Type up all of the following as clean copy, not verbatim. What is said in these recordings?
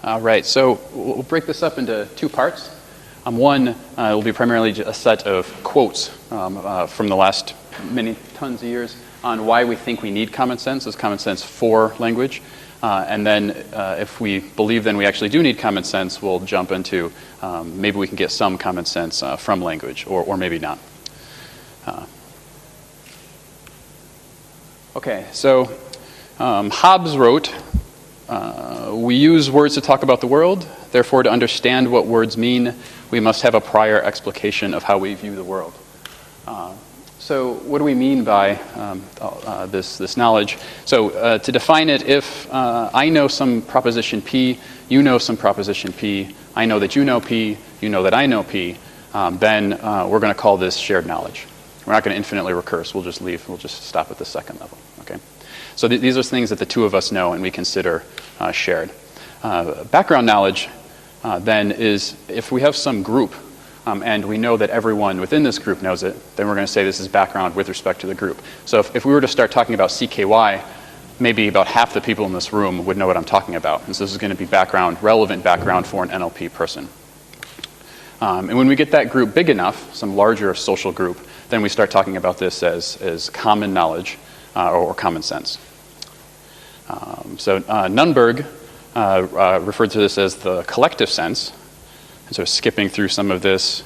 All right, so we'll break this up into two parts. One will be primarily a set of quotes from the last many tons of years on why we think we need common sense as common sense for language. And then if we believe then we actually do need common sense, we'll jump into maybe we can get some common sense from language, or maybe not. Okay, so Hobbes wrote, we use words to talk about the world. Therefore, to understand what words mean, we must have a prior explication of how we view the world. So what do we mean by this knowledge? So to define it, if I know some proposition P, you know some proposition P, I know that you know P, you know that I know P, then we're going to call this shared knowledge. We're not going to infinitely recurse. We'll just stop at the second level. Okay. So these are things that the two of us know and we consider shared. Background knowledge then is if we have some group and we know that everyone within this group knows it, then we're going to say this is background with respect to the group. So if we were to start talking about CKY, maybe about half the people in this room would know what I'm talking about. And so this is going to be background, relevant background for an NLP person. And when we get that group big enough, some larger social group, then we start talking about this as common knowledge or common sense. So Nunberg referred to this as the collective sense. And so skipping through some of this,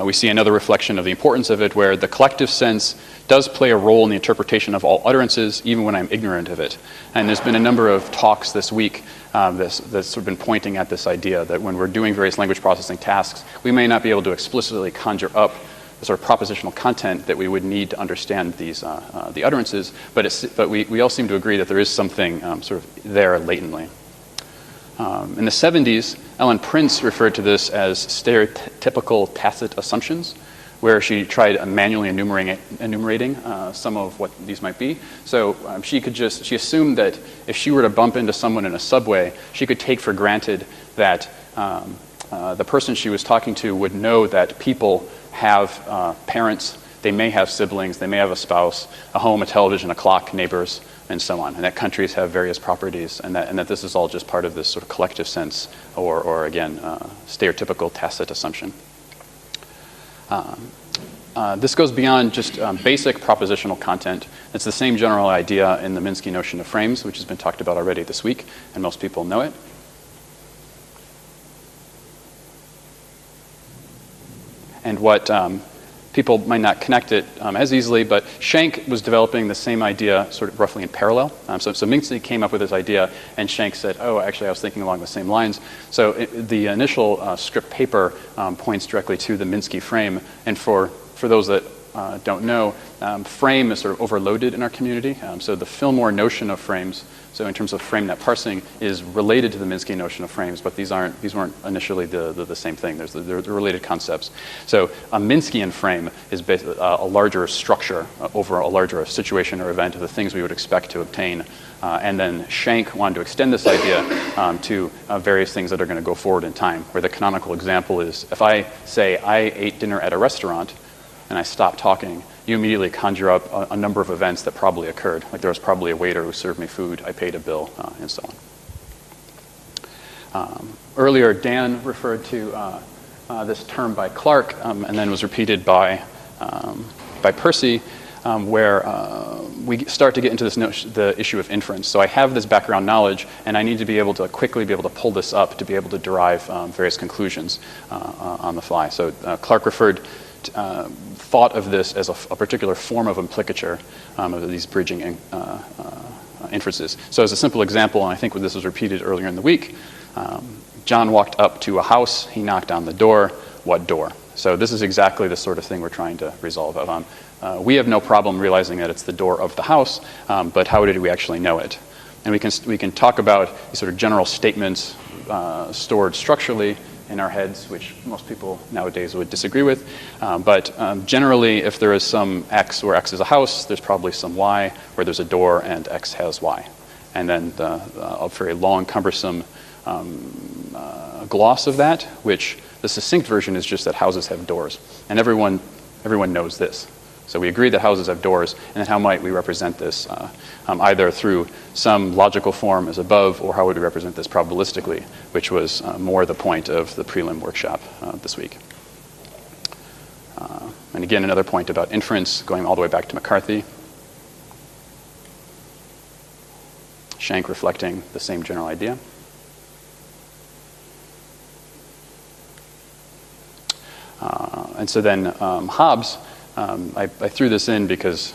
we see another reflection of the importance of it, where the collective sense does play a role in the interpretation of all utterances, even when I'm ignorant of it. And there's been a number of talks this week that's sort of been pointing at this idea that when we're doing various language processing tasks, we may not be able to explicitly conjure up the sort of propositional content that we would need to understand these the utterances, but we all seem to agree that there is something sort of there latently. In the 70s, Ellen Prince referred to this as stereotypical tacit assumptions, where she tried manually enumerating some of what these might be. So she assumed that if she were to bump into someone in a subway, she could take for granted that the person she was talking to would know that people have parents, they may have siblings, they may have a spouse, a home, a television, a clock, neighbors, and so on, and that countries have various properties, and that this is all just part of this sort of collective sense, or again, stereotypical tacit assumption. This goes beyond just basic propositional content. It's the same general idea in the Minsky notion of frames, which has been talked about already this week, and most people know it. And what people might not connect it as easily, but Schenck was developing the same idea sort of roughly in parallel. So Minsky came up with this idea, and Schenck said, oh, actually I was thinking along the same lines. So the initial script paper points directly to the Minsky frame, and for those that don't know, frame is sort of overloaded in our community. So the Fillmore notion of frames, so in terms of frame net parsing, is related to the Minsky notion of frames, but these weren't initially the same thing. They're related concepts. So a Minskyan frame is basically a larger structure over a larger situation or event of the things we would expect to obtain. And then Schenck wanted to extend this idea to various things that are going to go forward in time, where the canonical example is if I say I ate dinner at a restaurant and I stop talking, you immediately conjure up a number of events that probably occurred. Like there was probably a waiter who served me food, I paid a bill, and so on. Earlier, Dan referred to this term by Clark, and then was repeated by Percy, where we start to get into the issue of inference. So I have this background knowledge, and I need to be able to quickly be able to pull this up to be able to derive various conclusions on the fly. So Clark thought of this as a particular form of implicature of these bridging inferences. So as a simple example, and I think this was repeated earlier in the week, John walked up to a house, he knocked on the door. What door? So this is exactly the sort of thing we're trying to resolve on. We have no problem realizing that it's the door of the house, but how did we actually know it? And we can talk about these sort of general statements stored structurally in our heads, which most people nowadays would disagree with. But generally, if there is some X where X is a house, there's probably some Y where there's a door and X has Y. And then a very long, cumbersome gloss of that, which the succinct version is just that houses have doors. And everyone knows this. So we agreed that houses have doors, and then how might we represent this either through some logical form as above, or how would we represent this probabilistically, which was more the point of the prelim workshop this week. And again, another point about inference, going all the way back to McCarthy. Schenck reflecting the same general idea. And so then Hobbes, I threw this in because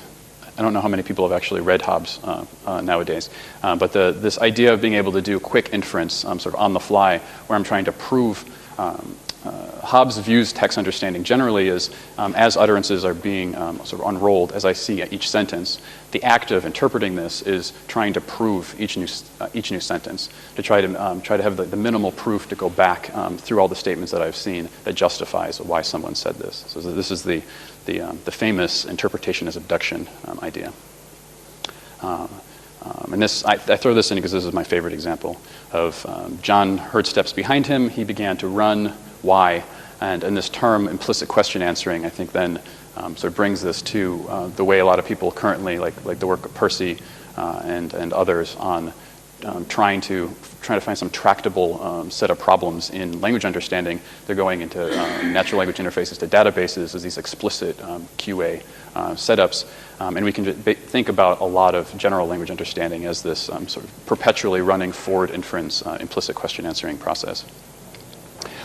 I don't know how many people have actually read Hobbes nowadays, but this idea of being able to do quick inference sort of on the fly, where I'm trying to prove Hobbes views text understanding generally as utterances are being sort of unrolled, as I see each sentence. The act of interpreting this is trying to prove each new sentence, to try to have the minimal proof to go back through all the statements that I've seen that justifies why someone said this. So this is the famous interpretation as abduction idea. And this, I throw this in because this is my favorite example of John heard steps behind him. He began to run. Why? And this term, implicit question answering, I think then sort of brings this to the way a lot of people currently, like the work of Percy and others, on trying to find some tractable set of problems in language understanding. They're going into natural language interfaces to databases as these explicit QA setups. And we can think about a lot of general language understanding as this sort of perpetually running forward inference implicit question answering process.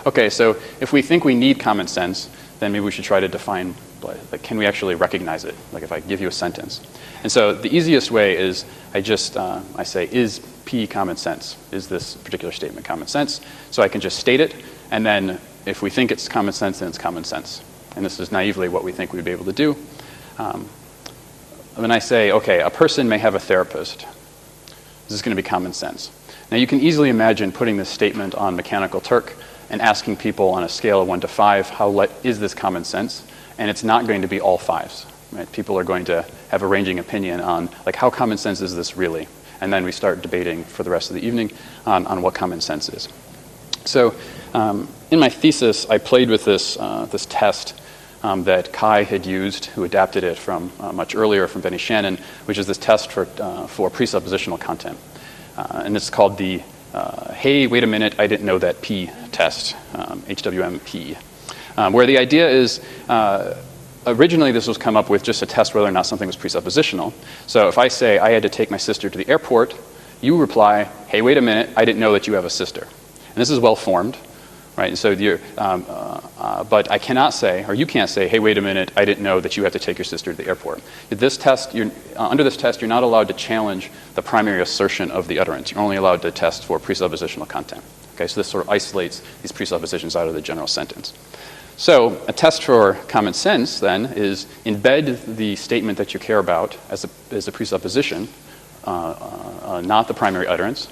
Okay, so if we think we need common sense, then maybe we should try to define, like, can we actually recognize it? Like if I give you a sentence. And so the easiest way is I say, is P common sense? Is this particular statement common sense? So I can just state it, and then if we think it's common sense, then it's common sense. And this is naively what we think we'd be able to do. Then I say, okay, a person may have a therapist. This is going to be common sense. Now you can easily imagine putting this statement on Mechanical Turk and asking people on a scale of 1 to 5, is this common sense? And it's not going to be all 5s. Right? People are going to have a ranging opinion on, like, how common sense is this really? And then we start debating for the rest of the evening on what common sense is. So in my thesis, I played with this test that Kai had used, who adapted it from much earlier from Benny Shannon, which is this test for presuppositional content. And it's called the hey, wait a minute, I didn't know that P test, HWMP, where the idea is originally this was come up with just a test whether or not something was presuppositional. So if I say I had to take my sister to the airport, you reply, hey, wait a minute, I didn't know that you have a sister. And this is well formed, right? And so but I cannot say, or you can't say, hey, wait a minute, I didn't know that you have to take your sister to the airport. This test, under this test, you're not allowed to challenge the primary assertion of the utterance. You're only allowed to test for presuppositional content. Okay, so this sort of isolates these presuppositions out of the general sentence. So a test for common sense, then, is embed the statement that you care about as a presupposition, not the primary utterance,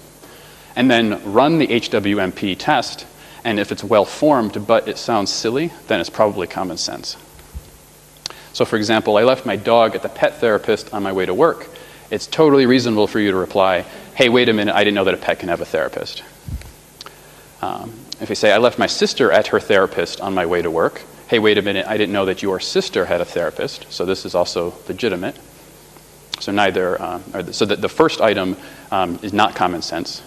and then run the HWMP test. And if it's well-formed, but it sounds silly, then it's probably common sense. So for example, I left my dog at the pet therapist on my way to work. It's totally reasonable for you to reply, hey, wait a minute, I didn't know that a pet can have a therapist. If you say, I left my sister at her therapist on my way to work, hey, wait a minute, I didn't know that your sister had a therapist, so this is also legitimate. So so that the first item is not common sense.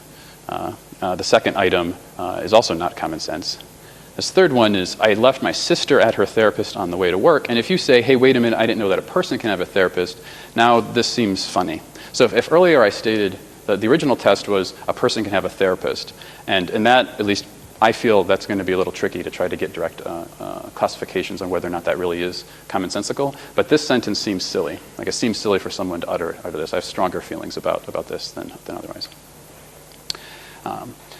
The second item is also not common sense. This third one is, I left my sister at her therapist on the way to work. And if you say, hey, wait a minute, I didn't know that a person can have a therapist, now this seems funny. So if earlier I stated that the original test was a person can have a therapist, and in that, at least I feel that's going to be a little tricky to try to get direct classifications on whether or not that really is commonsensical. But this sentence seems silly. Like, it seems silly for someone to utter this. I have stronger feelings about this than otherwise.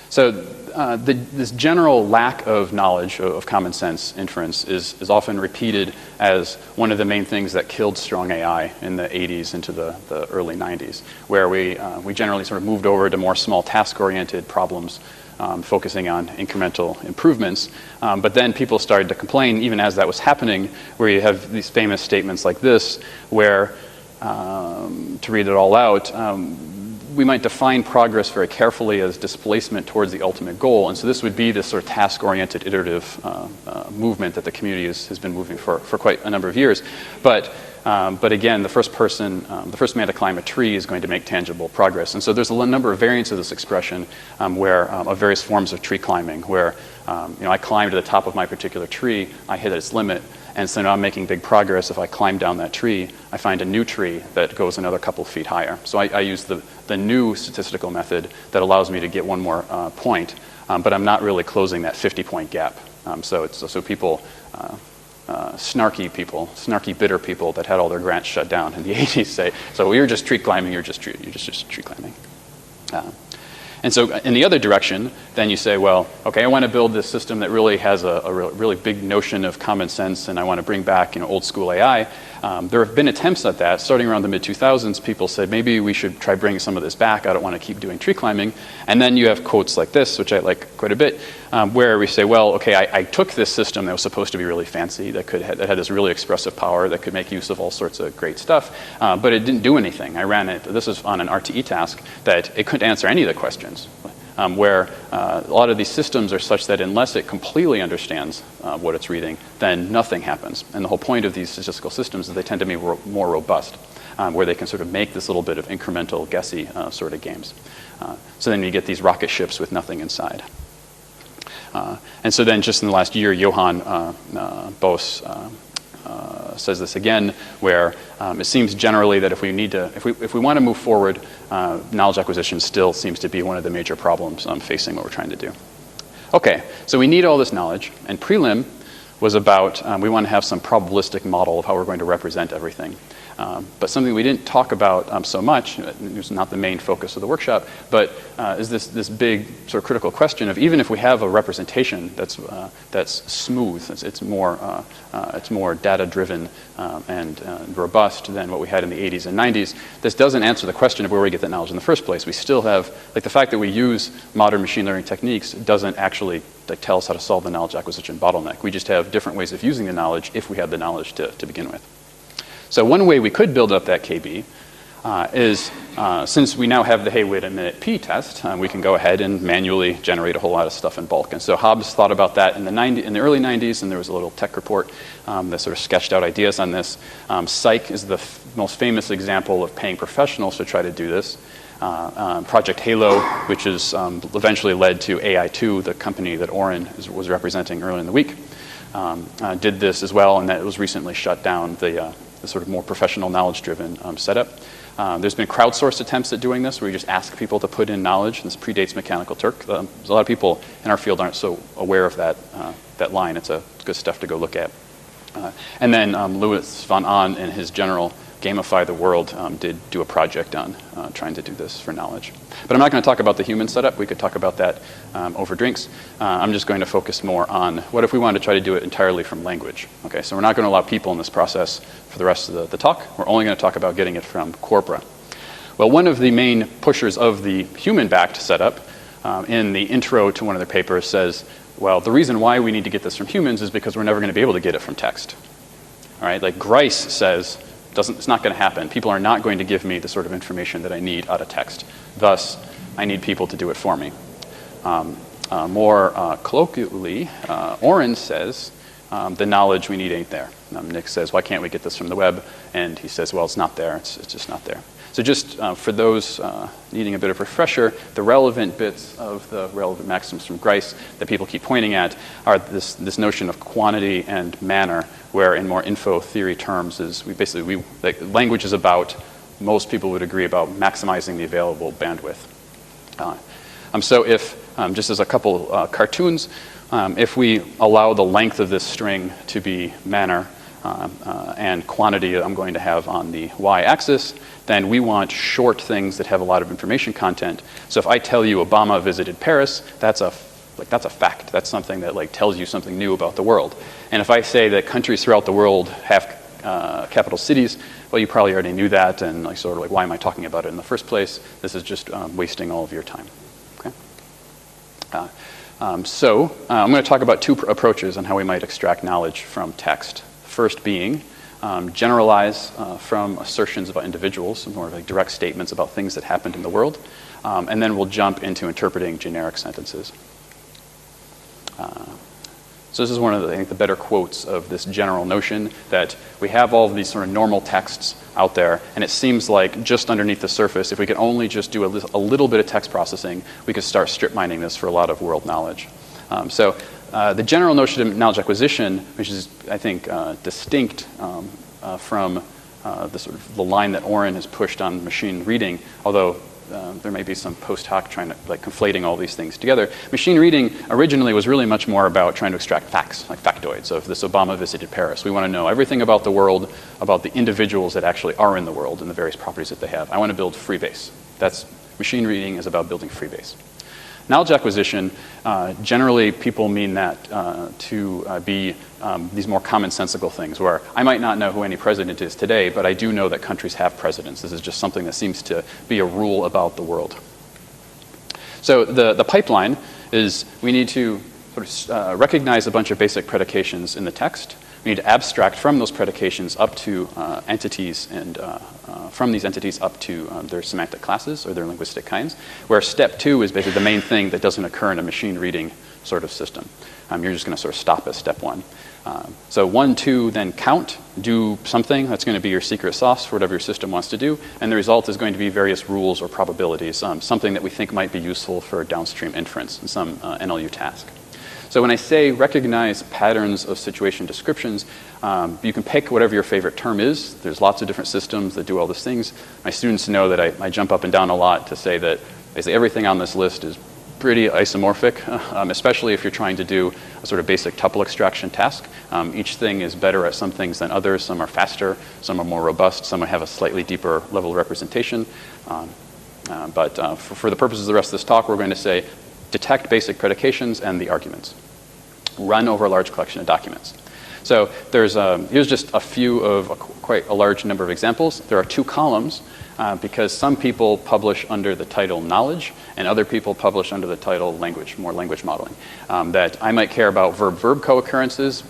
So this general lack of knowledge of common sense inference is often repeated as one of the main things that killed strong AI in the 80s into the early 90s, where we generally sort of moved over to more small task-oriented problems, focusing on incremental improvements. But then people started to complain, even as that was happening, where you have these famous statements like this, where, to read it all out, we might define progress very carefully as displacement towards the ultimate goal. And so this would be this sort of task-oriented iterative movement that the community has been moving for quite a number of years. But But again, the first man to climb a tree is going to make tangible progress. And so there's a number of variants of this expression of various forms of tree climbing, where I climbed to the top of my particular tree, I hit its limit, and so now I'm making big progress. If I climb down that tree, I find a new tree that goes another couple of feet higher. So I use the new statistical method that allows me to get one more point, but I'm not really closing that 50-point gap. So people, snarky, bitter people that had all their grants shut down in the 80s say, so you're just tree climbing, you're just tree climbing. And so in the other direction, then you say, well, okay, I want to build this system that really has a really big notion of common sense, and I want to bring back old school AI. There have been attempts at that. Starting around the mid-2000s, people said, maybe we should try bringing some of this back. I don't want to keep doing tree climbing. And then you have quotes like this, which I like quite a bit, where we say, well, okay, I took this system that was supposed to be really fancy, that had this really expressive power, that could make use of all sorts of great stuff, but it didn't do anything. I ran it. This is on an RTE task that it couldn't answer any of the questions. Where a lot of these systems are such that unless it completely understands what it's reading, then nothing happens. And the whole point of these statistical systems is they tend to be more robust, where they can sort of make this little bit of incremental, guessy sort of games. So then you get these rocket ships with nothing inside. And so then just in the last year, Johan Bos says this again, where it seems generally that if we want to move forward, knowledge acquisition still seems to be one of the major problems facing what we're trying to do. Okay, so we need all this knowledge, and prelim was about we want to have some probabilistic model of how we're going to represent everything. But something we didn't talk about so much, it was not the main focus of the workshop, but is this big sort of critical question of even if we have a representation that's smooth, it's more data-driven and robust than what we had in the 80s and 90s, this doesn't answer the question of where we get that knowledge in the first place. We still have, like the fact that we use modern machine learning techniques doesn't actually tell us how to solve the knowledge acquisition bottleneck. We just have different ways of using the knowledge if we had the knowledge to begin with. So one way we could build up that KB is, since we now have the hey, wait a minute P test, we can go ahead and manually generate a whole lot of stuff in bulk. And so Hobbes thought about that in the early 90s, and there was a little tech report that sort of sketched out ideas on this. Psych is the most famous example of paying professionals to try to do this. Project Halo, which is eventually led to AI2, the company that Oren was representing earlier in the week, did this as well, and that was recently shut down, the sort of more professional knowledge-driven setup. There's been crowdsourced attempts at doing this, where you just ask people to put in knowledge. This predates Mechanical Turk. There's a lot of people in our field aren't so aware of that line. It's good stuff to go look at. And then Louis van Aan and his general Gamify the World did do a project on trying to do this for knowledge. But I'm not going to talk about the human setup. We could talk about that over drinks. I'm just going to focus more on what if we wanted to try to do it entirely from language. Okay, so we're not going to allow people in this process for the rest of the talk. We're only going to talk about getting it from corpora. Well, one of the main pushers of the human-backed setup in the intro to one of their papers says, well, the reason why we need to get this from humans is because we're never going to be able to get it from text. All right, like Grice says, it's not going to happen. People are not going to give me the sort of information that I need out of text. Thus, I need people to do it for me. More colloquially, Oren says, the knowledge we need ain't there. Nick says, why can't we get this from the web? And he says, well, it's not there. It's just not there. So just for those needing a bit of refresher, the relevant bits of the relevant maxims from Grice that people keep pointing at are this notion of quantity and manner, where in more info theory terms is language is about, most people would agree about maximizing the available bandwidth. So if, just as a couple cartoons, if we allow the length of this string to be manner and quantity I'm going to have on the y-axis, then we want short things that have a lot of information content. So if I tell you Obama visited Paris, that's a fact. That's something that tells you something new about the world. And if I say that countries throughout the world have capital cities, well, you probably already knew that, and why am I talking about it in the first place? This is just wasting all of your time. Okay. So I'm going to talk about two approaches on how we might extract knowledge from text. First being generalize from assertions about individuals, more like direct statements about things that happened in the world, and then we'll jump into interpreting generic sentences. So this is one of the, I think, the better quotes of this general notion that we have all of these sort of normal texts out there, and it seems like just underneath the surface, if we could only just do a little bit of text processing, we could start strip mining this for a lot of world knowledge. The general notion of knowledge acquisition, which is, I think, distinct from the line that Oren has pushed on machine reading, although there may be some post hoc trying to conflating all these things together. Machine reading originally was really much more about trying to extract facts, like factoids. So if this Obama visited Paris, we want to know everything about the world, about the individuals that actually are in the world and the various properties that they have. I want to build freebase. That's machine reading is about building freebase. Knowledge acquisition, generally people mean that to be these more commonsensical things where I might not know who any president is today, but I do know that countries have presidents. This is just something that seems to be a rule about the world. So the pipeline is we need to sort of recognize a bunch of basic predications in the text. We need to abstract from those predications up to entities and from these entities up to their semantic classes or their linguistic kinds, where step 2 is basically the main thing that doesn't occur in a machine reading sort of system. You're just going to sort of stop at step 1. So 1, 2, then count, do something. That's going to be your secret sauce for whatever your system wants to do. And the result is going to be various rules or probabilities, something that we think might be useful for downstream inference in some NLU task. So when I say recognize patterns of situation descriptions, you can pick whatever your favorite term is. There's lots of different systems that do all these things. My students know that I jump up and down a lot to say that basically everything on this list is pretty isomorphic, especially if you're trying to do a sort of basic tuple extraction task. Each thing is better at some things than others. Some are faster, some are more robust, some have a slightly deeper level of representation. But for the purposes of the rest of this talk, we're going to say detect basic predications and the arguments. Run over a large collection of documents. So here's just a few of quite a large number of examples. There are 2 columns because some people publish under the title knowledge and other people publish under the title language, more language modeling. That I might care about verb-verb co-occurrences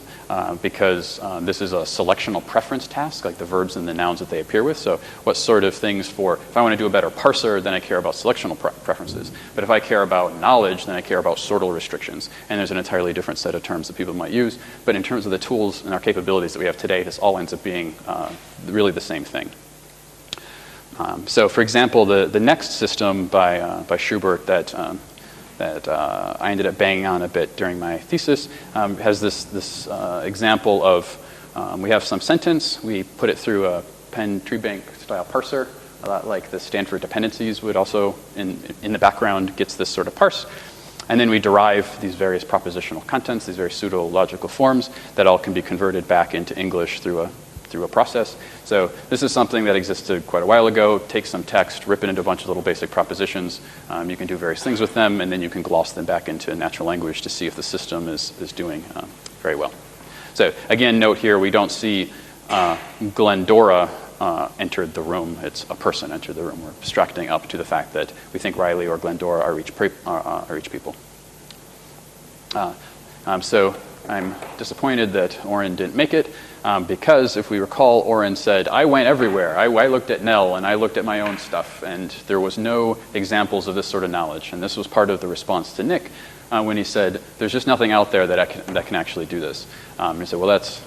because this is a selectional preference task, like the verbs and the nouns that they appear with. So what sort of things if I want to do a better parser, then I care about selectional preferences. But if I care about knowledge, then I care about sortal restrictions. And there's an entirely different set of terms that people might use. But in terms of the tools and our capabilities that we have today, this all ends up being really the same thing. So for example, the next system by Schubert that I ended up banging on a bit during my thesis has this example of we have some sentence, we put it through a Penn treebank style parser, like the Stanford dependencies would also in the background gets this sort of parse. And then we derive these various propositional contents, these very pseudo-logical forms that all can be converted back into English through a process. So this is something that existed quite a while ago. Take some text, rip it into a bunch of little basic propositions. You can do various things with them, and then you can gloss them back into natural language to see if the system is doing very well. So again, note here, we don't see Glendora entered the room. It's a person entered the room. We're abstracting up to the fact that we think Riley or Glendora are each people. So I'm disappointed that Oren didn't make it. Because if we recall, Oren said, I went everywhere. I looked at Nell and I looked at my own stuff, and there was no examples of this sort of knowledge. And this was part of the response to Nick when he said, there's just nothing out there that can actually do this. He said, well, that's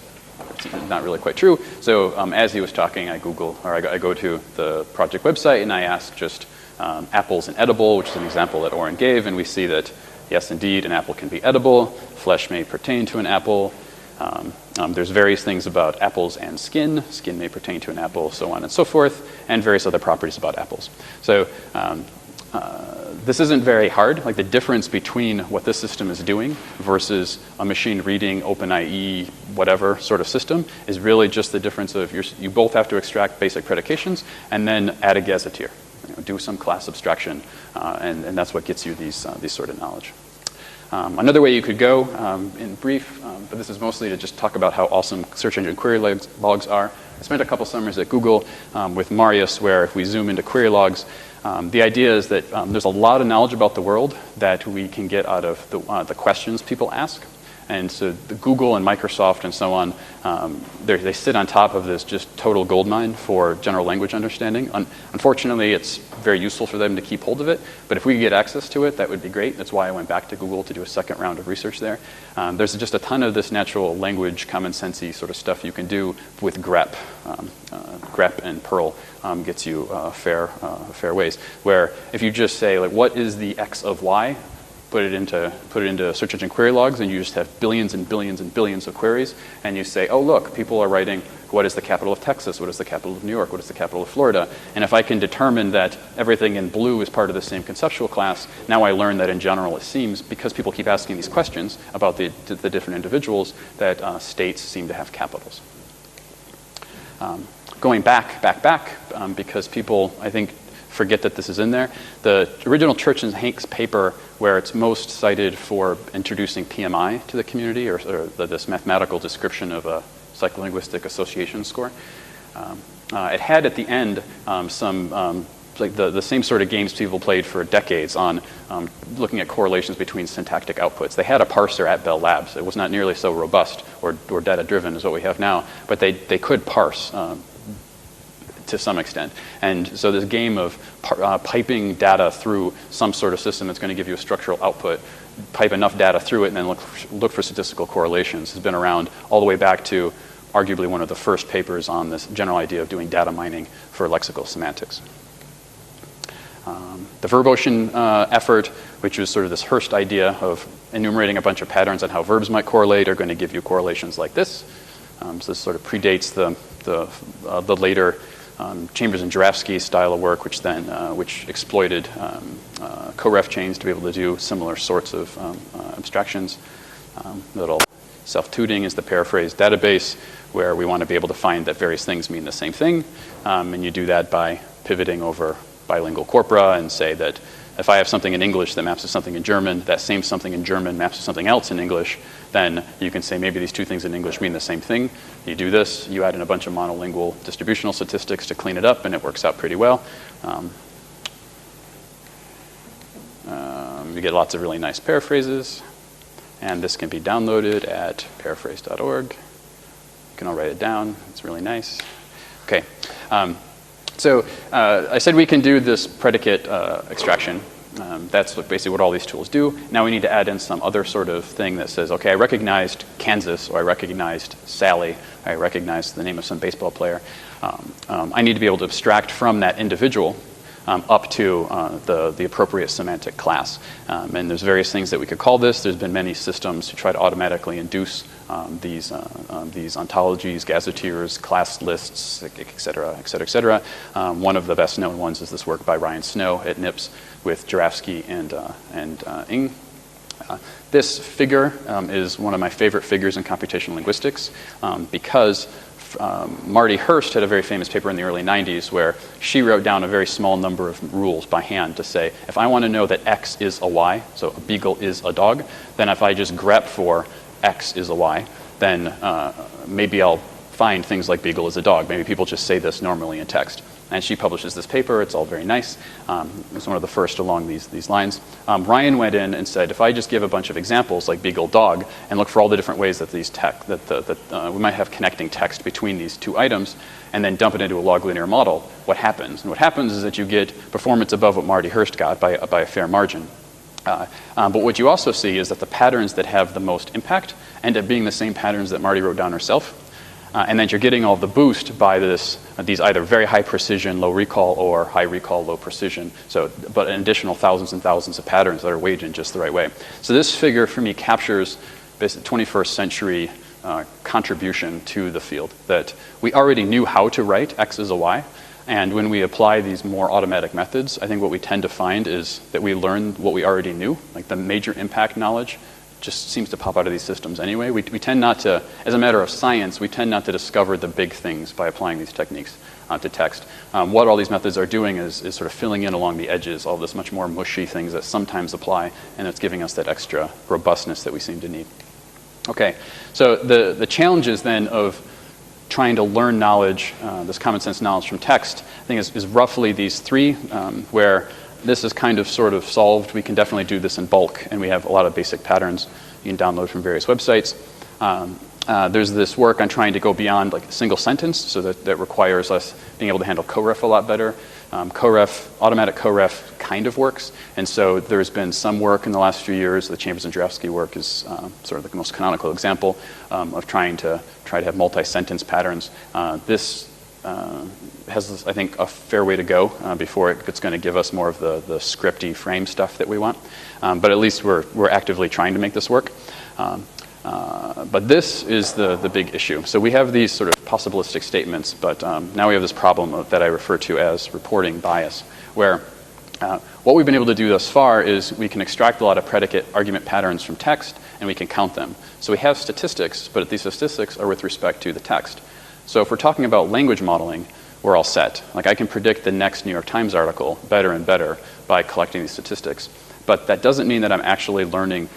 not really quite true. So as he was talking, I go to the project website and I ask just apples and edible, which is an example that Oren gave, and we see that, yes, indeed, an apple can be edible. Flesh may pertain to an apple. There's various things about apples and skin. Skin may pertain to an apple, so on and so forth, and various other properties about apples. So this isn't very hard. Like the difference between what this system is doing versus a machine reading, OpenIE, whatever sort of system is really just the difference of you both have to extract basic predications and then add a gazetteer. Do some class abstraction, and that's what gets you these sort of knowledge. Another way you could go, in brief, but this is mostly to just talk about how awesome search engine query logs are. I spent a couple summers at Google with Marius, where if we zoom into query logs, the idea is that there's a lot of knowledge about the world that we can get out of the questions people ask. And so the Google and Microsoft and so on, they sit on top of this just total goldmine for general language understanding. Unfortunately, it's very useful for them to keep hold of it, but if we could get access to it, that would be great. That's why I went back to Google to do a second round of research there. There's just a ton of this natural language, common sensey sort of stuff you can do with grep. Grep and Perl gets you fair ways, where if you just say, like, what is the x of y? Put it into search engine query logs, and you just have billions and billions and billions of queries, and you say, oh, look, people are writing, what is the capital of Texas? What is the capital of New York? What is the capital of Florida? And if I can determine that everything in blue is part of the same conceptual class, now I learn that in general it seems, because people keep asking these questions about the different individuals, that states seem to have capitals. Going back, because people, I think, forget that this is in there. The original Church and Hanks paper, where it's most cited for introducing PMI to the community, or this mathematical description of a psycholinguistic association score, it had at the end some like the same sort of games people played for decades on looking at correlations between syntactic outputs. They had a parser at Bell Labs. It was not nearly so robust or data-driven as what we have now, but they could parse to some extent. And so this game of piping data through some sort of system that's going to give you a structural output, pipe enough data through it, and then look for statistical correlations has been around all the way back to arguably one of the first papers on this general idea of doing data mining for lexical semantics. The VerbOcean effort, which was sort of this Hurst idea of enumerating a bunch of patterns on how verbs might correlate, are going to give you correlations like this. So this sort of predates the later Chambers and Jurafsky style of work, which exploited coref chains to be able to do similar sorts of abstractions. Little self-tuting is the paraphrase database, where we want to be able to find that various things mean the same thing, and you do that by pivoting over bilingual corpora and say that if I have something in English that maps to something in German, that same something in German maps to something else in English, then you can say maybe these two things in English mean the same thing. You do this, you add in a bunch of monolingual distributional statistics to clean it up, and it works out pretty well. You get lots of really nice paraphrases, and this can be downloaded at paraphrase.org. You can all write it down. It's really nice. Okay. So I said we can do this predicate extraction. That's basically what all these tools do. Now we need to add in some other sort of thing that says, okay, I recognized Kansas, or I recognized Sally, I recognized the name of some baseball player. I need to be able to abstract from that individual up to the appropriate semantic class. And there's various things that we could call this. There's been many systems to try to automatically induce these ontologies, gazetteers, class lists, et cetera, et cetera, et cetera. One of the best known ones is this work by Ryan Snow at NIPS with Jurafsky and Ng. This figure is one of my favorite figures in computational linguistics because Marty Hurst had a very famous paper in the early 90s where she wrote down a very small number of rules by hand to say, if I want to know that X is a Y, so a beagle is a dog, then if I just grep for X is a Y, then maybe I'll find things like beagle is a dog. Maybe people just say this normally in text. And she publishes this paper. It's all very nice. It's one of the first along these lines. Ryan went in and said, if I just give a bunch of examples like beagle, dog, and look for all the different ways that we might have connecting text between these two items, and then dump it into a log linear model, what happens? And what happens is that you get performance above what Marty Hurst got by a fair margin. But what you also see is that the patterns that have the most impact end up being the same patterns that Marty wrote down herself. And then you're getting all the boost by these either very high precision, low recall, or high recall, low precision. But an additional thousands and thousands of patterns that are weighed in just the right way. So this figure for me captures basically 21st century contribution to the field, that we already knew how to write X is a Y. And when we apply these more automatic methods, I think what we tend to find is that we learn what we already knew, like the major impact knowledge just seems to pop out of these systems anyway. We tend not to, as a matter of science, we tend not to discover the big things by applying these techniques to text. What all these methods are doing is sort of filling in along the edges all this much more mushy things that sometimes apply, and it's giving us that extra robustness that we seem to need. Okay, so the challenges then of trying to learn knowledge, this common sense knowledge from text, I think is roughly these three, where this is kind of sort of solved. We can definitely do this in bulk, and we have a lot of basic patterns. you can download from various websites. There's this work on trying to go beyond like a single sentence, so that requires us being able to handle coref a lot better. Automatic coref kind of works, and so there's been some work in the last few years. The Chambers and Jarofsky work is sort of the most canonical example of trying to have multi-sentence patterns. This has, I think, a fair way to go before it's going to give us more of the scripty frame stuff that we want. But at least we're actively trying to make this work. But this is the big issue. So we have these sort of possibilistic statements, but now we have this problem that I refer to as reporting bias, where what we've been able to do thus far is we can extract a lot of predicate argument patterns from text, and we can count them. So we have statistics, but these statistics are with respect to the text. So if we're talking about language modeling, we're all set. Like I can predict the next New York Times article better and better by collecting these statistics. But that doesn't mean that I'm actually learning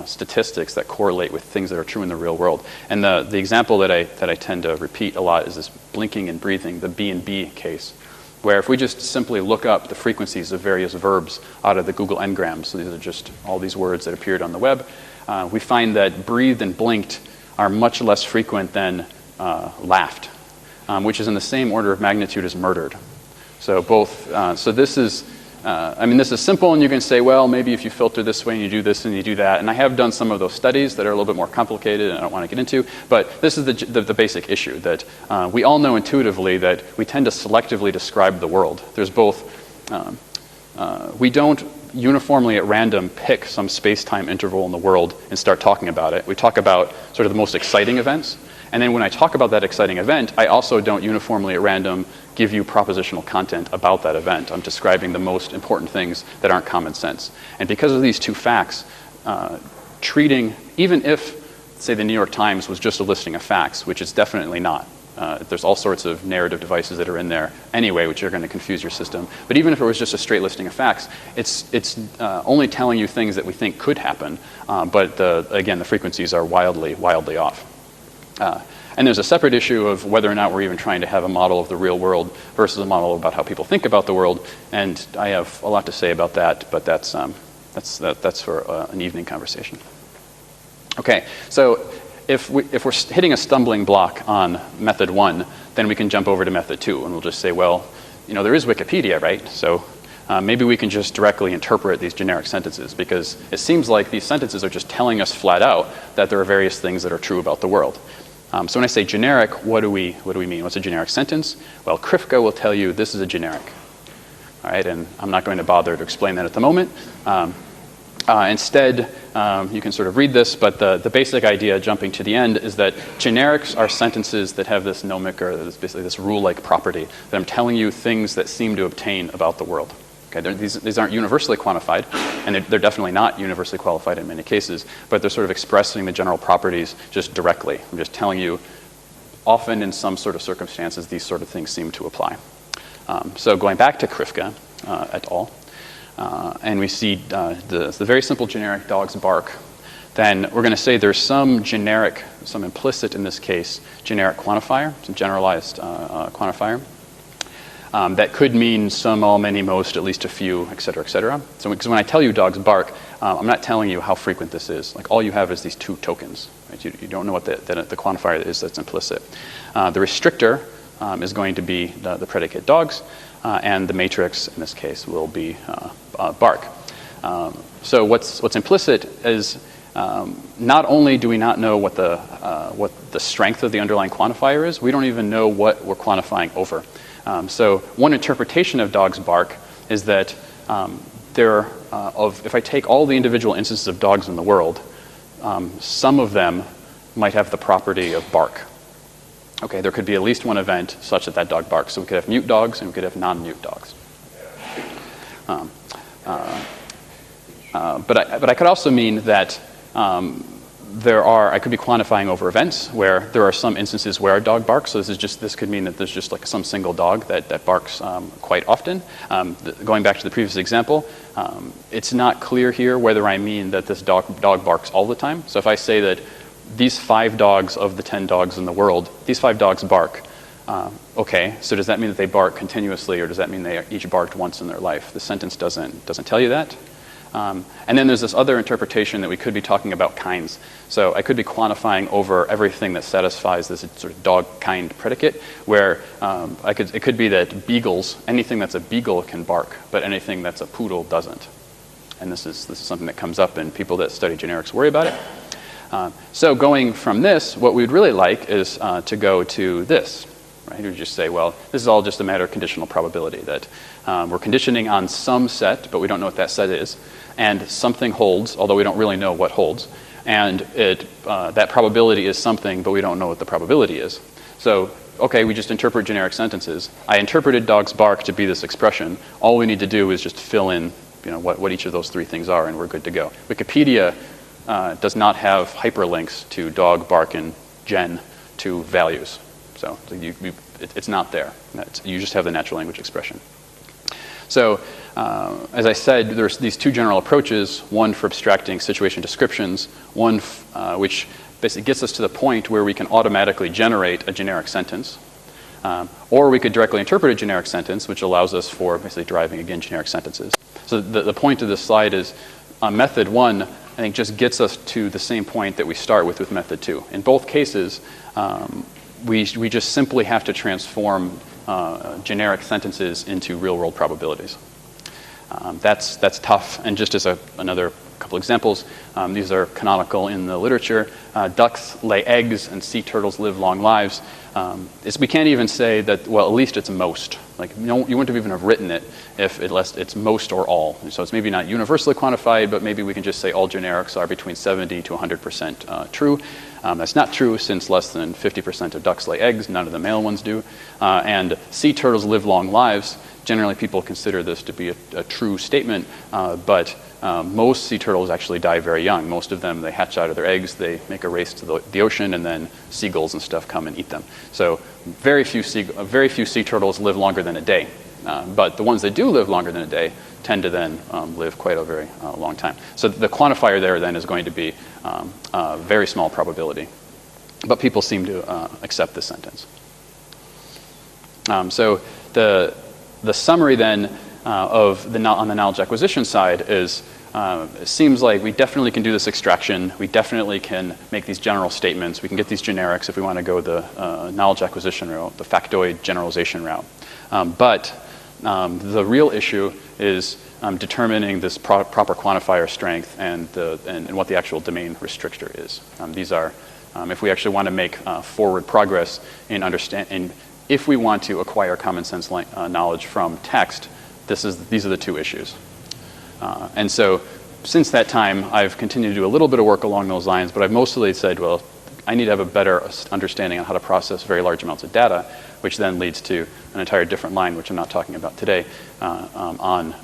statistics that correlate with things that are true in the real world. And the example that I tend to repeat a lot is this blinking and breathing, the B&B case, where if we just simply look up the frequencies of various verbs out of the Google Ngrams, so these are just all these words that appeared on the web, we find that breathed and blinked are much less frequent than laughed, which is in the same order of magnitude as murdered. So so this is, this is simple, and you can say, well, maybe if you filter this way and you do this and you do that. And I have done some of those studies that are a little bit more complicated and I don't want to get into. But this is the basic issue, that we all know intuitively that we tend to selectively describe the world. There's both, we don't uniformly at random pick some space-time interval in the world and start talking about it. We talk about sort of the most exciting events. And then when I talk about that exciting event, I also don't uniformly at random give you propositional content about that event. I'm describing the most important things that aren't common sense. And because of these two facts, treating, even if, say, the New York Times was just a listing of facts, which it's definitely not. There's all sorts of narrative devices that are in there anyway, which are going to confuse your system. But even if it was just a straight listing of facts, it's only telling you things that we think could happen. But again, the frequencies are wildly off. And there's a separate issue of whether or not we're even trying to have a model of the real world versus a model about how people think about the world. And I have a lot to say about that, but that's for an evening conversation. Okay, so if we're hitting a stumbling block on method 1, then we can jump over to method 2, and we'll just say, well, there is Wikipedia, right? So maybe we can just directly interpret these generic sentences, because it seems like these sentences are just telling us flat out that there are various things that are true about the world. So when I say generic, what do we mean? What's a generic sentence? Well, Krifka will tell you this is a generic. All right, and I'm not going to bother to explain that at the moment. Instead, you can sort of read this, but the basic idea, jumping to the end, is that generics are sentences that have this gnomic, or basically this rule-like property, that I'm telling you things that seem to obtain about the world. Okay, these aren't universally quantified, and they're definitely not universally qualified in many cases, but they're sort of expressing the general properties just directly. I'm just telling you, often in some sort of circumstances, these sort of things seem to apply. So going back to Krifka et al., and we see the very simple generic dogs bark, then we're going to say there's some implicit, in this case, generic quantifier, some generalized quantifier. That could mean some, all, many, most, at least a few, et cetera, et cetera. So because when I tell you dogs bark, I'm not telling you how frequent this is. Like all you have is these two tokens. Right? You don't know what the quantifier is that's implicit. The restrictor is going to be the predicate dogs, and the matrix in this case will be bark. So what's implicit is not only do we not know what the strength of the underlying quantifier is, we don't even know what we're quantifying over. So one interpretation of dogs bark is that if I take all the individual instances of dogs in the world, some of them might have the property of bark. Okay, there could be at least one event such that dog barks. So we could have mute dogs and we could have non-mute dogs. But I could also mean that I could be quantifying over events where there are some instances where a dog barks. So this could mean that there's just like some single dog that barks quite often. Going back to the previous example, it's not clear here whether I mean that this dog barks all the time. So if I say that these 5 dogs of the 10 dogs in the world, these 5 dogs bark, okay, so does that mean that they bark continuously, or does that mean they each barked once in their life? The sentence doesn't tell you that. And then there's this other interpretation that we could be talking about kinds. So I could be quantifying over everything that satisfies this sort of dog kind predicate, where it could be that beagles, anything that's a beagle can bark, but anything that's a poodle doesn't. And this is something that comes up, and people that study generics worry about it. So going from this, what we'd really like is to go to this. Right? We just say, well, this is all just a matter of conditional probability, that we're conditioning on some set, but we don't know what that set is, and something holds, although we don't really know what holds, and that probability is something, but we don't know what the probability is. So, okay, we just interpret generic sentences. I interpreted dog's bark to be this expression. All we need to do is just fill in what each of those three things are, and we're good to go. Wikipedia does not have hyperlinks to dog, bark, and gen to values. So it's not there. You just have the natural language expression. So as I said, there's these two general approaches, one for abstracting situation descriptions, one which basically gets us to the point where we can automatically generate a generic sentence. Or we could directly interpret a generic sentence, which allows us for basically deriving, again, generic sentences. So the point of this slide is method one, I think, just gets us to the same point that we start with method two. In both cases, we just simply have to transform generic sentences into real-world probabilities. That's tough, and just as another couple examples, these are canonical in the literature. Ducks lay eggs and sea turtles live long lives. We can't even say that, well, at least it's most. Like, you wouldn't have even have written it if it's most or all. So it's maybe not universally quantified, but maybe we can just say all generics are between 70 to 100% true. That's not true, since less than 50% of ducks lay eggs, none of the male ones do. And sea turtles live long lives. Generally, people consider this to be a true statement, but most sea turtles actually die very young. Most of them, they hatch out of their eggs, they make a race to the ocean, and then seagulls and stuff come and eat them. So very few sea turtles live longer than a day. But the ones that do live longer than a day tend to then live quite a very long time. So the quantifier there then is going to be a very small probability. But people seem to accept this sentence. So the summary then on the knowledge acquisition side is, it seems like we definitely can do this extraction. We definitely can make these general statements. We can get these generics if we want to go the knowledge acquisition route, the factoid generalization route. But the real issue is determining this proper quantifier strength and what the actual domain restrictor is. These are, if we actually want to make forward progress in if we want to acquire common sense knowledge from text, these are the two issues. And so since that time, I've continued to do a little bit of work along those lines, but I've mostly said, well, I need to have a better understanding on how to process very large amounts of data, which then leads to an entire different line, which I'm not talking about today, on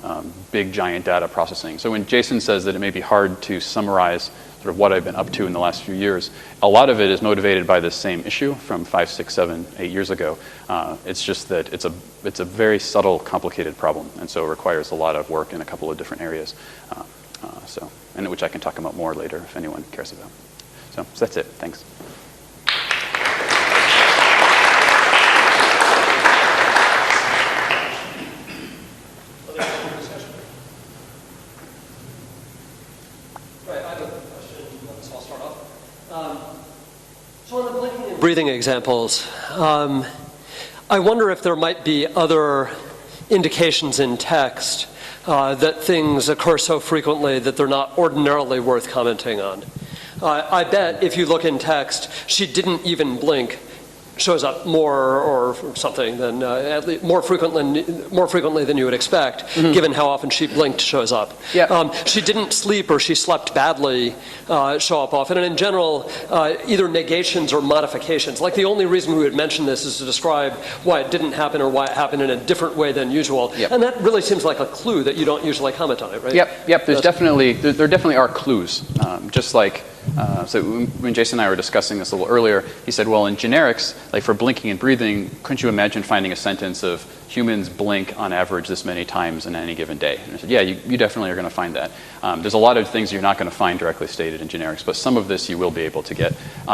big, giant data processing. So when Jason says that it may be hard to summarize sort of what I've been up to in the last few years, a lot of it is motivated by this same issue from 5, 6, 7, 8 years ago. It's just that it's a very subtle, complicated problem, and so it requires a lot of work in a couple of different areas. And which I can talk about more later if anyone cares about. So that's it. Thanks. Breathing examples. I wonder if there might be other indications in text that things occur so frequently that they're not ordinarily worth commenting on. I bet if you look in text, she didn't even blink shows up more or something than at least more frequently than you would expect, given how often she blinked shows up. Yeah. She didn't sleep or she slept badly show up often, and in general, either negations or modifications. Like the only reason we would mention this is to describe why it didn't happen or why it happened in a different way than usual. Yep. And that really seems like a clue that you don't usually comment on it, right? Yep. There definitely are clues. Just like so when Jason and I were discussing this a little earlier, he said, well, in generics, like for blinking and breathing, couldn't you imagine finding a sentence of humans blink on average this many times in any given day? And I said, yeah, you definitely are going to find that. There's a lot of things you're not going to find directly stated in generics, but some of this you will be able to get.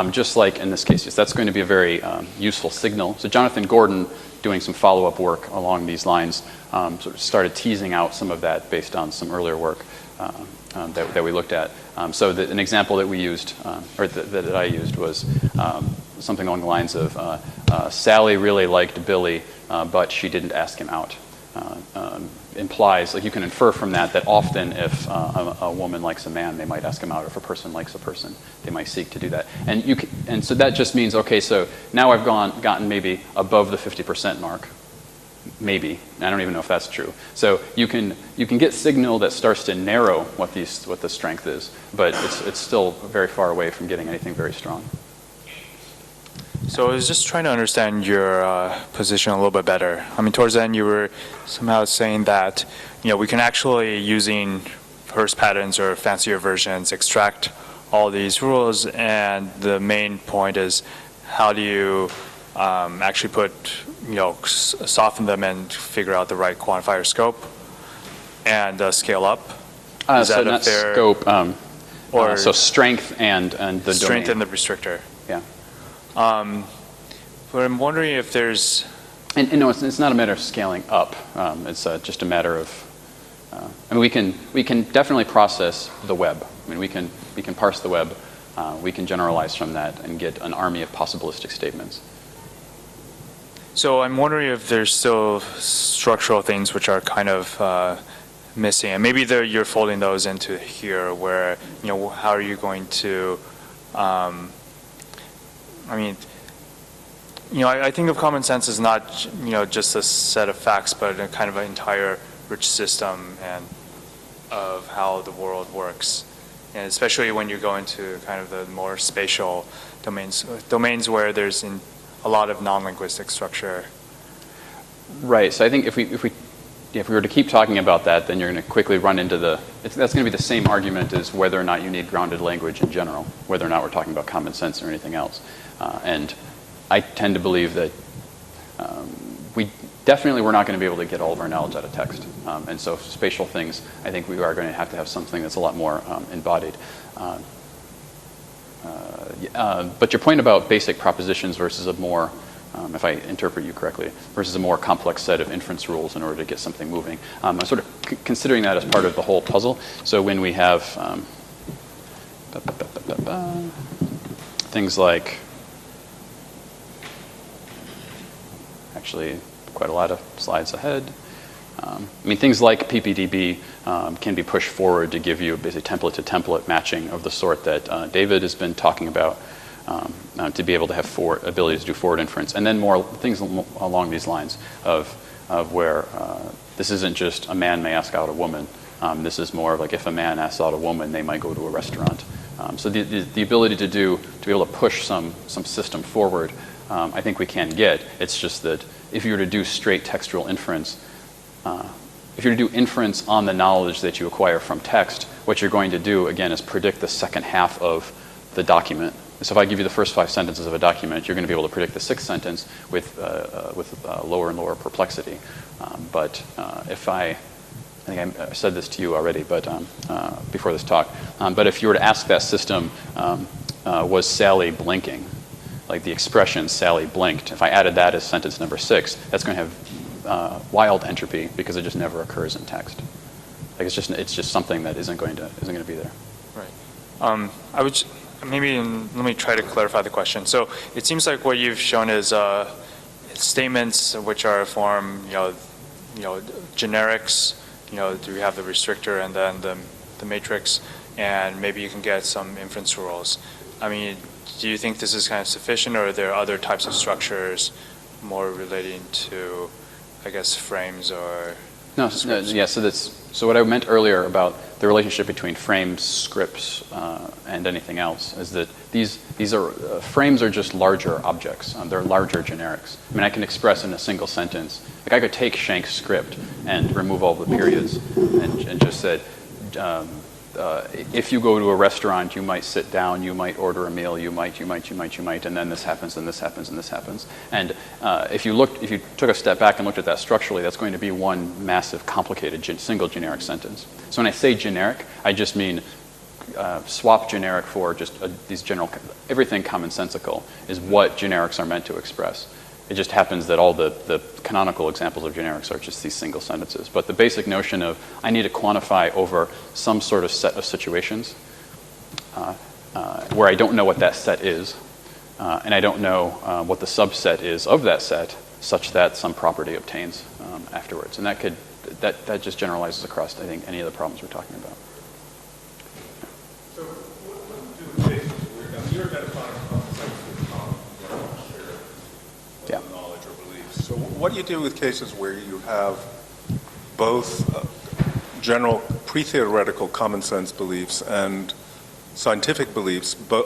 Just like in this case, that's going to be a very useful signal. So Jonathan Gordon, doing some follow-up work along these lines, sort of started teasing out some of that based on some earlier work. that we looked at. So an example that we used, or that I used, was something along the lines of Sally really liked Billy, but she didn't ask him out. Implies, like you can infer from that often if a woman likes a man, they might ask him out. If a person likes a person, they might seek to do that. And so that just means, okay, so now I've gotten maybe above the 50% mark. Maybe. I don't even know if that's true. So you can get signal that starts to narrow what the strength is, but it's still very far away from getting anything very strong. So I was just trying to understand your position a little bit better. I mean, towards the end, you were somehow saying that, we can actually, using Hearst patterns or fancier versions, extract all these rules, and the main point is how do you actually put, soften them and figure out the right quantifier scope and scale up? Is So that not a fair, scope, or so strength and the strength domain. and the restrictor? Yeah. But I'm wondering if there's... And no, it's not a matter of scaling up. It's just a matter of, we can definitely process the web. I mean, we can parse the web. We can generalize from that and get an army of possibilistic statements. So I'm wondering if there's still structural things which are kind of missing, and maybe you're folding those into here, where how are you going to? I think of common sense as not just a set of facts, but a kind of an entire rich system and of how the world works, and especially when you go into kind of the more spatial domains where there's a lot of non-linguistic structure. Right. So I think if we were to keep talking about that, then you're going to quickly run into that's going to be the same argument as whether or not you need grounded language in general, whether or not we're talking about common sense or anything else. And I tend to believe that we're not going to be able to get all of our knowledge out of text. And so spatial things, I think we are going to have something that's a lot more embodied. But your point about basic propositions versus a more, if I interpret you correctly, versus a more complex set of inference rules in order to get something moving, I'm sort of considering that as part of the whole puzzle. So when we have things like, actually quite a lot of slides ahead. Things like PPDB can be pushed forward to give you basically template-to-template matching of the sort that David has been talking about, to be able to have ability to do forward inference. And then more things along these lines of where this isn't just a man may ask out a woman. This is more like if a man asks out a woman, they might go to a restaurant. So the ability to be able to push some system forward, I think we can get. It's just that if you were to do straight textual inference, if you're to do inference on the knowledge that you acquire from text, what you're going to do, again, is predict the second half of the document. So if I give you the first 5 sentences of a document, you're going to be able to predict the 6th sentence with lower and lower perplexity. But if I think I said this to you already, but before this talk, but if you were to ask that system, was Sally blinking? Like the expression Sally blinked, if I added that as sentence number 6, that's going to have wild entropy because it just never occurs in text. Like it's just something that isn't going to be there. Right. I would let me try to clarify the question. So it seems like what you've shown is statements which are form generics. Do we have the restrictor and then the matrix, and maybe you can get some inference rules. Do you think this is kind of sufficient, or are there other types of structures more relating to, I guess, frames or? No, yeah. So what I meant earlier about the relationship between frames, scripts, and anything else is that these are frames are just larger objects. They're larger generics. I can express in a single sentence. Like I could take Shank's script and remove all the periods and just said, if you go to a restaurant, you might sit down, you might order a meal, you might, and then this happens, and this happens, and this happens. And if you took a step back and looked at that structurally, that's going to be one massive, complicated, single generic sentence. So when I say generic, I just mean swap generic for just these general, everything commonsensical is what generics are meant to express. It just happens that all the canonical examples of generics are just these single sentences. But the basic notion of I need to quantify over some sort of set of situations where I don't know what that set is, and I don't know what the subset is of that set, such that some property obtains afterwards. And that just generalizes across, I think, any of the problems we're talking about. So what do you do with cases where you're identifying concepts with common shared knowledge or beliefs? So what do you do with cases where you have both general pre-theoretical common sense beliefs and scientific beliefs, but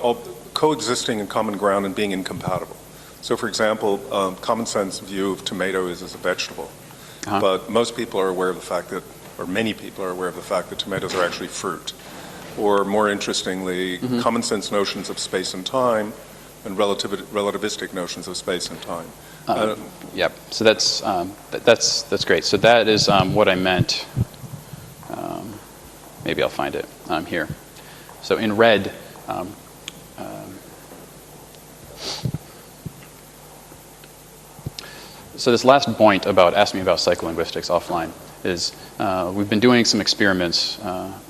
coexisting in common ground and being incompatible? So, for example, common sense view of tomato is as a vegetable, but most people are aware of the fact that, or many people are aware of the fact that tomatoes are actually fruit. Or more interestingly, common sense notions of space and time and relativistic notions of space and time. Yep. So that's great. So that is what I meant. Maybe I'll find it here. So in red, so this last point about asking me about psycholinguistics offline is we've been doing some experiments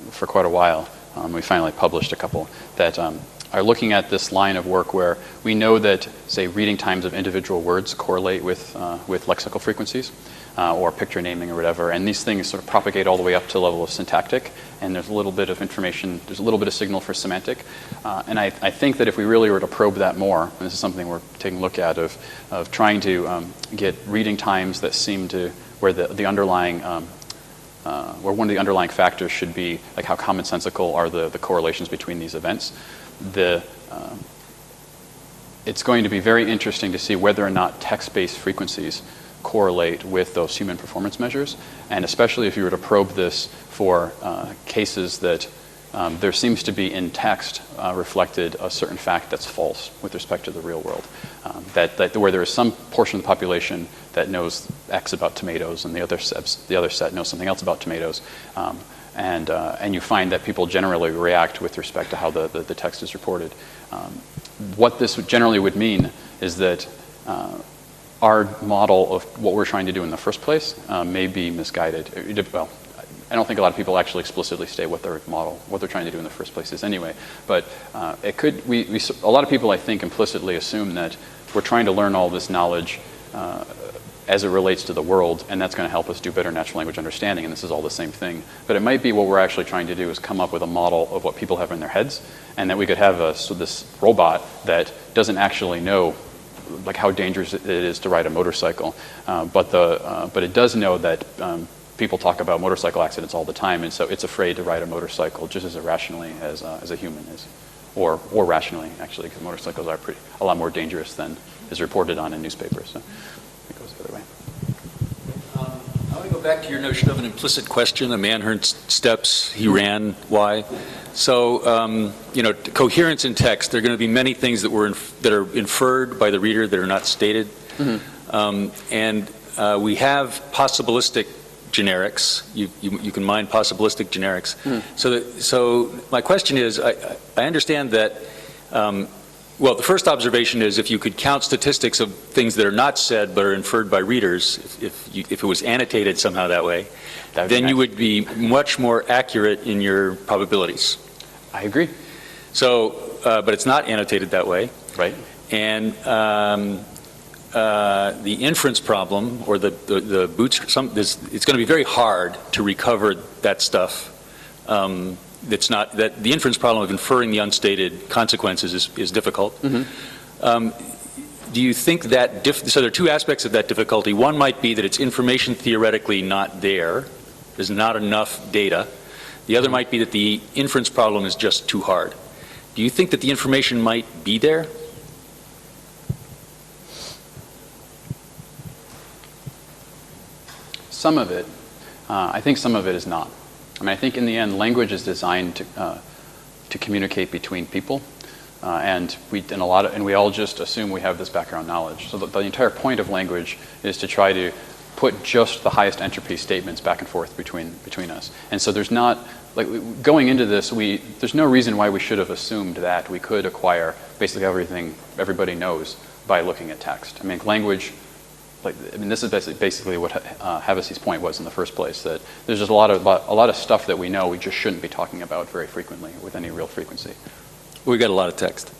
for quite a while. We finally published a couple that are looking at this line of work where we know that, say, reading times of individual words correlate with lexical frequencies or picture naming or whatever, and these things sort of propagate all the way up to the level of syntactic, and there's a little bit of information, there's a little bit of signal for semantic, and I think that if we really were to probe that more, and this is something we're taking a look at of trying to get reading times that seem to, where the underlying where one of the underlying factors should be like how commonsensical are the correlations between these events. It's going to be very interesting to see whether or not text-based frequencies correlate with those human performance measures, and especially if you were to probe this for cases that there seems to be in text reflected a certain fact that's false with respect to the real world. That where there is some portion of the population that knows X about tomatoes and the other set knows something else about tomatoes, and you find that people generally react with respect to how the text is reported. What this generally would mean is that our model of what we're trying to do in the first place may be misguided. Well, I don't think a lot of people actually explicitly state what their model, what they're trying to do in the first place is anyway. But it could. A lot of people, I think, implicitly assume that we're trying to learn all this knowledge as it relates to the world, and that's going to help us do better natural language understanding, and this is all the same thing. But it might be what we're actually trying to do is come up with a model of what people have in their heads, and that we could have this robot that doesn't actually know like how dangerous it is to ride a motorcycle, but it does know that people talk about motorcycle accidents all the time, and so it's afraid to ride a motorcycle just as irrationally as a human is, or rationally actually, because motorcycles are a lot more dangerous than is reported on in newspapers. So it goes the other way. I want to go back to your notion of an implicit question. A man heard steps, he ran. Why? So, coherence in text. There are going to be many things that are inferred by the reader that are not stated, and we have possibilistic generics. You can mine possibilistic generics. So my question is, I understand that. Well, the first observation is if you could count statistics of things that are not said but are inferred by readers, if it was annotated somehow that way, then you would be much more accurate in your probabilities. I agree. So, but it's not annotated that way. Right. And the inference problem, or the bootstrap, it's going to be very hard to recover that stuff. That's not that the inference problem of inferring the unstated consequences is difficult. Do you think that so there are two aspects of that difficulty? One might be that it's information theoretically not there. There's not enough data. The other might be that the inference problem is just too hard. Do you think that the information might be there? Some of it. I think some of it is not. I mean, I think in the end, language is designed to communicate between people, and we all just assume we have this background knowledge. So the entire point of language is to try to put just the highest entropy statements back and forth between us. And so there's not, like, going into this, there's no reason why we should have assumed that we could acquire basically everything everybody knows by looking at text. I mean, language, this is basically what Hevesi's point was in the first place, that there's just a lot of stuff that we know we just shouldn't be talking about very frequently with any real frequency. We got a lot of text.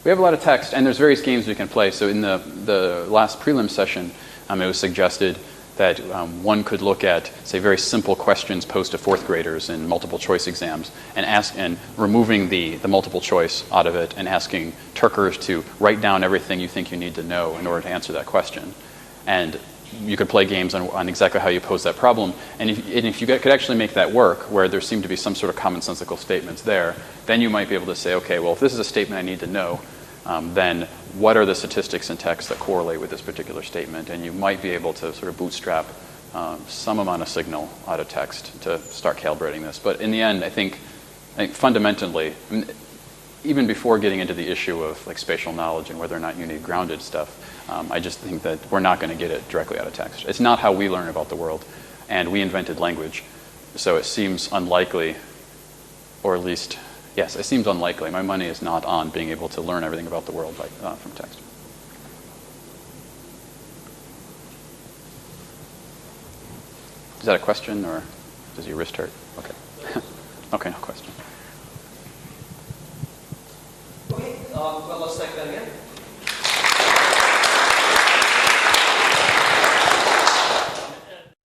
We have a lot of text, and there's various games we can play. So in the last prelim session, it was suggested that one could look at, say, very simple questions posed to fourth graders in multiple choice exams and removing the multiple choice out of it and asking Turkers to write down everything you think you need to know in order to answer that question. And you could play games on exactly how you pose that problem. And if you could actually make that work, where there seemed to be some sort of commonsensical statements there, then you might be able to say, okay, well, if this is a statement I need to know, then what are the statistics in text that correlate with this particular statement? And you might be able to sort of bootstrap some amount of signal out of text to start calibrating this. But in the end, I think fundamentally, even before getting into the issue of like spatial knowledge and whether or not you need grounded stuff, I just think that we're not going to get it directly out of text. It's not how we learn about the world, and we invented language, so it seems unlikely, or at least, yes, it seems unlikely. My money is not on being able to learn everything about the world from text. Is that a question, or does your wrist hurt? Okay. Okay, no question. Okay, well, let's thank Ben again.